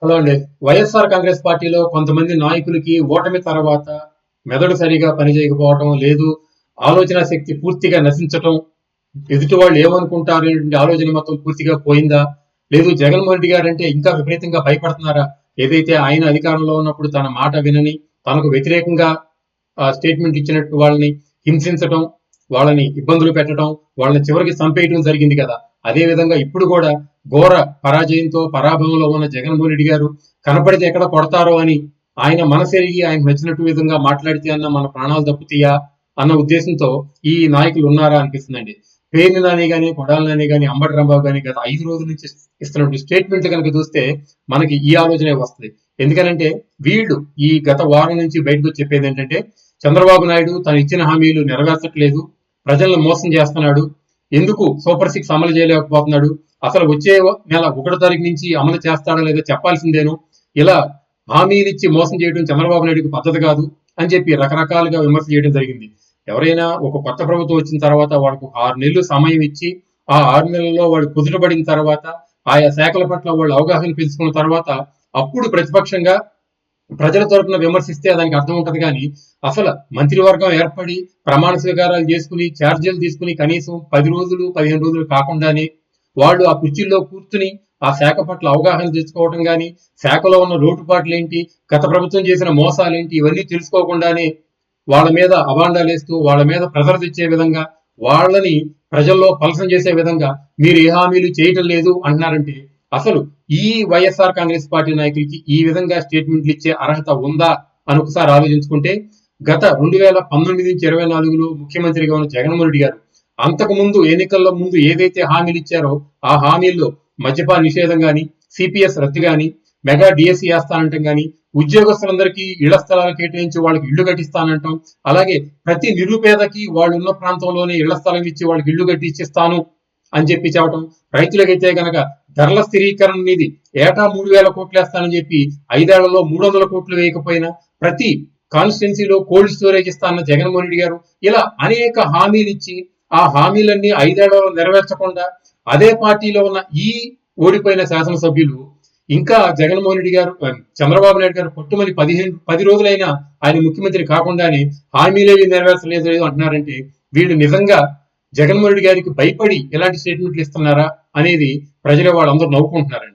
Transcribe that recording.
Hello అండి. వైఎస్ఆర్ కాంగ్రెస్ పార్టీలో కొంతమంది నాయకులకి ఓటమి తర్వాత మెదడు సరిగా పనిచేయకపోవటం, లేదు ఆలోచన శక్తి పూర్తిగా నశించటం, ఎదుటి వాళ్ళు ఏమనుకుంటారు అనేటువంటి ఆలోచన మొత్తం పూర్తిగా పోయిందా? లేదు జగన్మోహన్ రెడ్డి గారంటే ఇంకా విపరీతంగా భయపడుతున్నారా? ఏదైతే ఆయన అధికారంలో ఉన్నప్పుడు తన మాట వినని, తనకు వ్యతిరేకంగా స్టేట్మెంట్ ఇచ్చినట్టు వాళ్ళని హింసించటం, వాళ్ళని ఇబ్బందులు పెట్టడం, వాళ్ళని చివరికి చంపేయడం జరిగింది కదా. అదే విధంగా ఇప్పుడు కూడా ఘోర పరాజయంతో పరాభవంలో ఉన్న జగన్మోహన్ రెడ్డి గారు కనపడితే ఎక్కడ కొడతారో అని ఆయన మనసెరిగి ఆయనకు నచ్చినట్టు విధంగా మాట్లాడితే అన్న మన ప్రాణాలు దప్పుతాయా అన్న ఉద్దేశంతో ఈ నాయకులు ఉన్నారా అనిపిస్తుందండి. పేర్ని నాని గాని, కొడాలి నాని గాని, అంబటి రాంబాబు గాని గత 5 రోజుల నుంచి ఇస్తున్నటువంటి స్టేట్మెంట్లు కనుక చూస్తే మనకి ఈ ఆలోచనే వస్తుంది. ఎందుకనంటే వీళ్ళు ఈ గత వారం నుంచి బయటకు వచ్చి చెప్పేది ఏంటంటే చంద్రబాబు నాయుడు తను ఇచ్చిన హామీలు నెరవేర్చట్లేదు, ప్రజలను మోసం చేస్తున్నాడు, ఎందుకు సూపర్ 6 అమలు చేయలేకపోతున్నాడు, అసలు వచ్చే నెల 1వ తారీఖు నుంచి అమలు చేస్తాడో లేదో చెప్పాల్సిందేను, ఇలా హామీలు ఇచ్చి మోసం చేయడం చంద్రబాబు నాయుడుకి పద్ధతి కాదు అని చెప్పి రకరకాలుగా విమర్శ చేయడం జరిగింది. ఎవరైనా ఒక కొత్త ప్రభుత్వం వచ్చిన తర్వాత వాళ్ళకు 6 నెలలు సమయం ఇచ్చి ఆ 6 నెలల్లో వాళ్ళు కుదుటపడిన తర్వాత ఆయా శాఖల పట్ల వాళ్ళు అవగాహన పెంచుకున్న తర్వాత అప్పుడు ప్రతిపక్షంగా ప్రజల తరపున విమర్శిస్తే దానికి అర్థం ఉంటది. కానీ అసలు మంత్రివర్గం ఏర్పడి ప్రమాణ స్వీకారాలు చేసుకుని ఛార్జీలు తీసుకుని కనీసం 10 రోజులు 15 రోజులు కాకుండానే వాళ్ళు ఆ కుర్చీల్లో కూర్చుని ఆ శాఖ పట్ల అవగాహన తెచ్చుకోవడం కానీ, శాఖలో ఉన్న లోటుపాట్లు ఏంటి, గత ప్రభుత్వం చేసిన మోసాలేంటి, ఇవన్నీ తెలుసుకోకుండానే వాళ్ళ మీద అభాండాలేస్తూ వాళ్ళ మీద ప్రెజర్ తెచ్చే విధంగా, వాళ్ళని ప్రజల్లో పలసం చేసే విధంగా మీరు ఏ హామీలు చేయటం లేదు అంటున్నారంటే అసలు ఈ వైఎస్ఆర్ కాంగ్రెస్ పార్టీ నాయకులకి ఈ విధంగా స్టేట్మెంట్లు ఇచ్చే అర్హత ఉందా అని ఒకసారి ఆలోచించుకుంటే, గత 2019 నుంచి 24లో ముఖ్యమంత్రిగా ఉన్న జగన్మోహన్ రెడ్డి గారు అంతకు ముందు ఎన్నికల్లో ముందు ఏదైతే హామీలు ఇచ్చారో ఆ హామీల్లో మద్యపాన నిషేధం గాని, సిపిఎస్ రద్దు గాని, మెగా డిఎస్సి వేస్తానంటాం గాని, ఉద్యోగస్తులందరికీ ఇళ్ల స్థలాలు కేటాయించి వాళ్ళకి ఇళ్లు కట్టిస్తానంటాం, అలాగే ప్రతి నిరుపేదకి వాళ్ళు ఉన్న ప్రాంతంలోనే ఇళ్ల స్థలం ఇచ్చి వాళ్ళకి ఇళ్లు కట్టించిస్తాను అని చెప్పి చెప్పడం, రైతులకైతే గనక ధరల స్థిరీకరణ నిధి ఏటా 3,000 కోట్లు వేస్తానని చెప్పి 5 ఏళ్లలో 300 కోట్లు వేయకపోయినా ప్రతి కాన్స్టిట్యున్సీలో కోల్డ్ స్టోరేజ్ ఇస్తానన్న జగన్మోహన్ రెడ్డి గారు ఇలా అనేక హామీలు ఇచ్చి ఆ హామీలన్నీ 5 ఏళ్లలో నెరవేర్చకుండా అదే పార్టీలో ఉన్న ఈ ఓడిపోయిన శాసనసభ్యులు ఇంకా జగన్మోహన్ రెడ్డి గారు చంద్రబాబు నాయుడు గారు పట్టుమని 10 రోజులైనా ఆయన ముఖ్యమంత్రి కాకుండానే హామీలేవి నెరవేర్చలేదు అంటున్నారంటే వీళ్ళు నిజంగా జగన్మోహన్ రెడ్డి గారికి భయపడి ఎలాంటి స్టేట్మెంట్లు ఇస్తున్నారా అనేది ప్రజలు వాళ్ళందరూ నవ్వుకుంటున్నారండి.